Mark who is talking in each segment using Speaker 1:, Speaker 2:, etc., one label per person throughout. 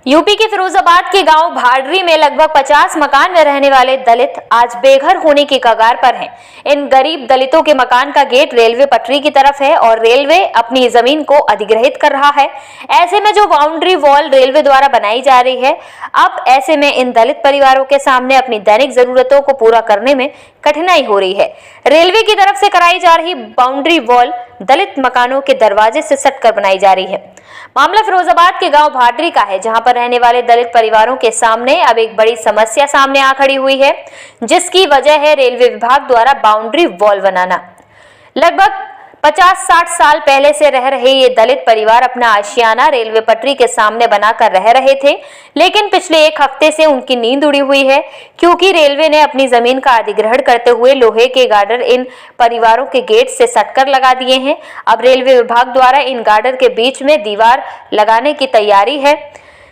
Speaker 1: UP के फिरोजाबाद के गांव भाडरी में लगभग 50 मकान में रहने वाले दलित आज बेघर होने की कगार पर हैं। इन गरीब दलितों के मकान का गेट रेलवे पटरी की तरफ है और रेलवे अपनी जमीन को अधिग्रहित कर रहा है। ऐसे में जो बाउंड्री वॉल रेलवे द्वारा बनाई जा रही है, अब ऐसे में इन दलित परिवारों के सामने अपनी दैनिक जरूरतों को पूरा करने में कठिनाई हो रही है। रेलवे की तरफ से कराई जा रही बाउंड्री वॉल दलित मकानों के दरवाजे से सटकर बनाई जा रही है। मामला फिरोजाबाद के गांव भाडरी का है, जहां पर रहने वाले दलित परिवारों के सामने अब एक बड़ी समस्या सामने आ खड़ी हुई है, जिसकी वजह है रेलवे विभाग द्वारा बाउंड्री वॉल बनाना। लगभग 50-60 साल पहले से रह रहे ये दलित परिवार अपना आशियाना रेलवे पटरी के सामने बनाकर रह रहे थे, लेकिन पिछले एक हफ्ते से उनकी नींद उड़ी हुई है, क्योंकि रेलवे ने अपनी जमीन का अधिग्रहण करते हुए लोहे के गार्डर इन परिवारों के गेट से सटकर लगा दिए हैं। अब रेलवे विभाग द्वारा इन गार्डर के बीच में दीवार लगाने की तैयारी है,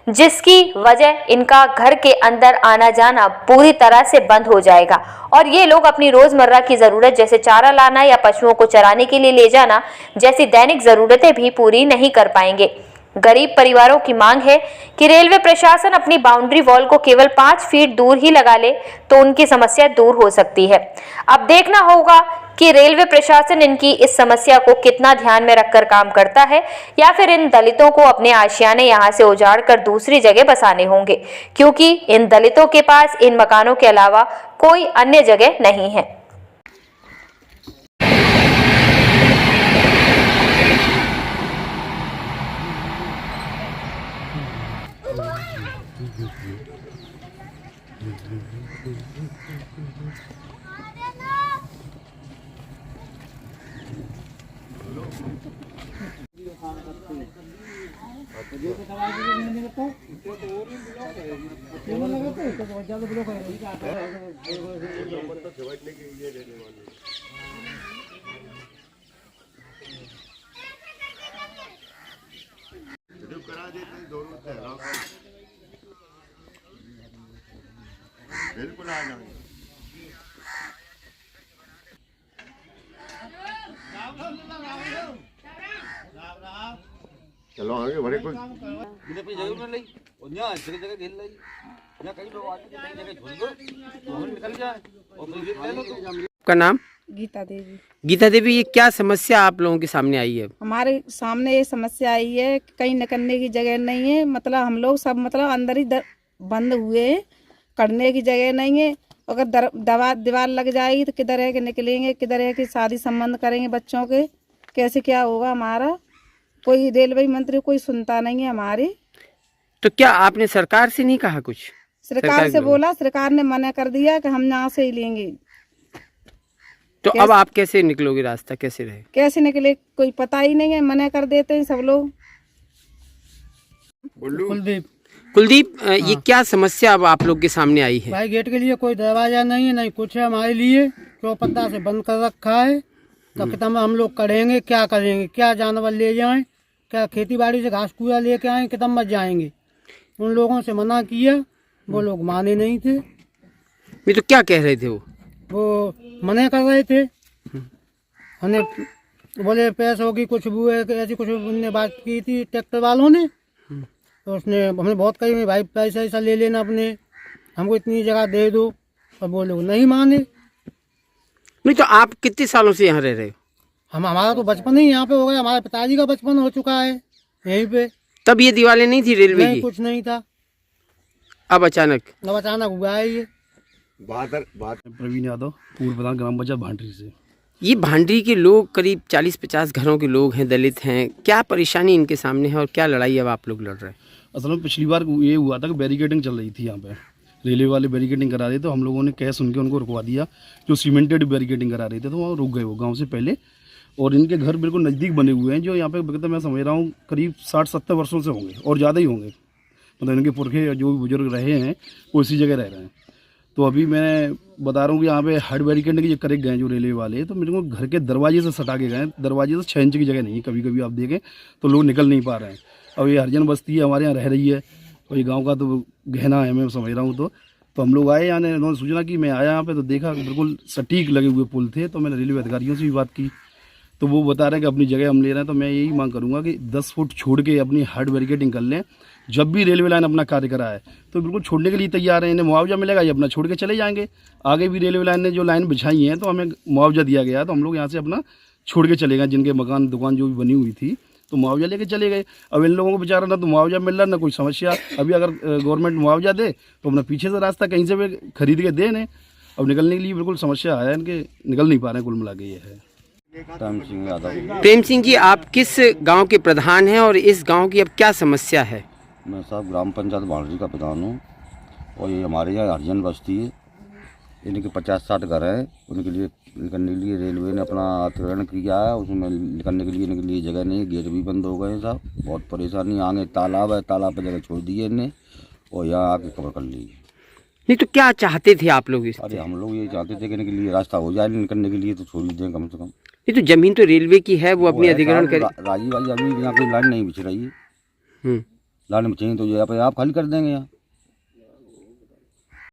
Speaker 1: जिसकी वजह इनका घर के अंदर आना जाना पूरी तरह से बंद हो जाएगा और ये लोग अपनी रोजमर्रा की जरूरत जैसे चारा लाना या पशुओं को चराने के लिए ले जाना जैसी दैनिक जरूरतें भी पूरी नहीं कर पाएंगे। गरीब परिवारों की मांग है कि रेलवे प्रशासन अपनी बाउंड्री वॉल को केवल 5 फीट दूर ही लगा ले तो उनकी समस्या दूर हो सकती है। अब देखना होगा कि रेलवे प्रशासन इनकी इस समस्या को कितना ध्यान में रखकर काम करता है, या फिर इन दलितों को अपने आशियाने यहाँ से उजाड़ कर दूसरी जगह बसाने होंगे, क्योंकि इन दलितों के पास इन मकानों के अलावा कोई अन्य जगह नहीं है।
Speaker 2: बिल्कुल आ जाएंगे। चलो आगे बड़े कुछ
Speaker 3: जरूर नहीं और जगह घेर ली या कई लोग आते हैं जगह झुल दो तो हम निकल जाए और ले लो।
Speaker 4: आपका नाम?
Speaker 5: गीता देवी।
Speaker 4: गीता देवी, ये क्या समस्या आप लोगों के सामने आई है?
Speaker 5: हमारे सामने ये समस्या आई है कि कहीं निकलने की जगह नहीं है। मतलब हम लोग सब अंदर ही बंद हुए हैं, करने की जगह नहीं है। अगर दीवार लग जाएगी तो किधर है कि निकलेंगे, किधर है कि शादी संबंध करेंगे बच्चों के, कैसे क्या होगा हमारा। कोई रेलवे मंत्री कोई सुनता नहीं है हमारी।
Speaker 4: तो क्या आपने सरकार से नहीं कहा कुछ?
Speaker 5: सरकार से बोला, सरकार ने मना कर दिया कि हम यहाँ से ही लेंगे।
Speaker 4: तो अब आप कैसे निकलोगे? रास्ता कैसे रहे?
Speaker 5: कैसे निकले कोई पता ही नहीं है, मना कर देते हैं सब लोग।
Speaker 4: कुलदीप, ये क्या समस्या अब आप लोग के सामने आई है?
Speaker 6: भाई गेट के लिए कोई दरवाजा नहीं है, नहीं कुछ है हमारे लिए। चौपत्ता से बंद कर रखा है। तो कितना हम लोग करेंगे, क्या करेंगे, क्या जानवर ले जाएं, क्या खेती बाड़ी से घास कूड़ा लेके आए, कितना मत जाएंगे। उन लोगों से मना किया, वो लोग माने नहीं थे।
Speaker 4: ये तो क्या कह रहे थे?
Speaker 6: वो मना कर रहे थे, हमें बोले पैसों की कुछ वो ऐसी कुछ उनने बात की थी ट्रैक्टर वालों ने। तो उसने हमने बहुत कही भाई पैसा ऐसा ले लेना अपने, हमको इतनी जगह दे दो, और वो लोग नहीं माने।
Speaker 4: नहीं तो आप कितने सालों से यहाँ रह रहे हो?
Speaker 6: हमारा तो बचपन ही यहाँ पे हो गया, हमारे पिताजी का बचपन हो चुका है यहीं पे।
Speaker 4: तब ये दीवारें नहीं थी रेलवे की?
Speaker 6: कुछ नहीं था,
Speaker 4: अब अचानक
Speaker 6: हुआ है ये।
Speaker 7: प्रवीण यादव, पूर्व प्रधान ग्राम पंचायत भांडरी से।
Speaker 4: ये भांडरी के लोग करीब 40-50 घरों के लोग हैं, दलित हैं। क्या परेशानी इनके सामने है और क्या लड़ाई अब आप लोग लड़ रहे हैं?
Speaker 7: असल में पिछली बार ये हुआ था कि बैरिकेडिंग चल रही थी यहाँ पे, रेलवे वाले बैरिकेडिंग करा रहे थे, तो हम लोगों ने कह सुन के उनको रुकवा दिया। जो सीमेंटेड बैरिकेडिंग करा रहे थे तो वहाँ रुक गए वो गाँव से पहले। और इनके घर बिल्कुल नज़दीक बने हुए हैं, जो यहाँ पे मतलब मैं समझ रहा हूँ करीब 60-70 वर्षों से होंगे और ज़्यादा ही होंगे। मतलब इनके पुरखे जो भी बुजुर्ग रहे हैं वो इसी जगह रह रहे हैं। तो अभी मैं बता रहा हूँ कि यहाँ पे हार्ड बैरिकेडिंग ये करे गए जो रेलवे वाले, तो मेरे को घर के दरवाजे से सटा के गए। दरवाजे से 6 इंच की जगह नहीं है, कभी कभी आप देखें तो लोग निकल नहीं पा रहे हैं। अब ये हरिजन बस्ती है हमारे यहाँ रह रही है, और ये गाँव का तो गहना है, मैं समझ रहा हूँ। तो हम लोग आए यहाँ, उन्होंने सूचना की, मैं आया यहाँ पे तो देखा बिल्कुल सटीक लगे हुए पुल थे। तो मैंने रेलवे अधिकारियों से भी बात की, तो वो बता रहे हैं कि अपनी जगह हम ले रहे हैं। तो मैं यही मांग करूँगा कि 10 फुट छोड़ के अपनी हार्ड बैरिकेडिंग कर लें। जब भी रेलवे लाइन अपना कार्य कराए तो बिल्कुल छोड़ने के लिए तैयार हैं। इन्हें मुआवजा मिलेगा, ये अपना छोड़ के चले जाएंगे। आगे भी रेलवे लाइन ने जो लाइन बिछाई है तो हमें मुआवजा दिया गया है, तो हम लोग यहाँ से अपना छोड़ के चले गए। जिनके मकान दुकान जो भी बनी हुई थी तो मुआवजा लेके चले गए। अब इन लोगों को बेचारा ना तो मुआवजा मिल रहा ना कोई समस्या। अभी अगर गवर्नमेंट मुआवजा दे तो अपना पीछे से रास्ता कहीं से भी खरीद के दे इन्हें। अब निकलने के लिए बिल्कुल समस्या आया, इनके निकल नहीं पा रहे हैं। कुल मिला के ये है।
Speaker 4: प्रेम सिंह जी, आप किस गांव के प्रधान हैं और इस गांव की अब क्या समस्या है?
Speaker 3: मैं साहब ग्राम पंचायत भांडरी का प्रधान हूँ और ये हमारे यहाँ हरिजन बस्ती है। इनके 50-60 घर हैं। उनके लिए निकलने के लिए रेलवे ने अपना अतिक्रमण किया है। उसमें निकलने के लिए इनके लिए जगह नहीं, गेट भी बंद हो गए हैं साहब। बहुत परेशानी। आगे तालाब है, तालाब पर जगह छोड़ दी है इन्हें और यहाँ आके कवर कर ली।
Speaker 4: नहीं तो क्या चाहते थे आप लोग इससे?
Speaker 3: अरे हम लोग ये चाहते थे कि इनके लिए रास्ता हो जाए, निकलने के लिए तो छोड़ ही दें कम से कम।
Speaker 4: नहीं तो जमीन तो रेलवे की है, वो अपनी अधिग्रहण करे।
Speaker 3: राजी भाई अभी यहाँ कोई लाइन नहीं बिछ रही है।
Speaker 4: हम्म।
Speaker 3: लाइन बिछेंगे तो ये आप खाली कर देंगे यहाँ।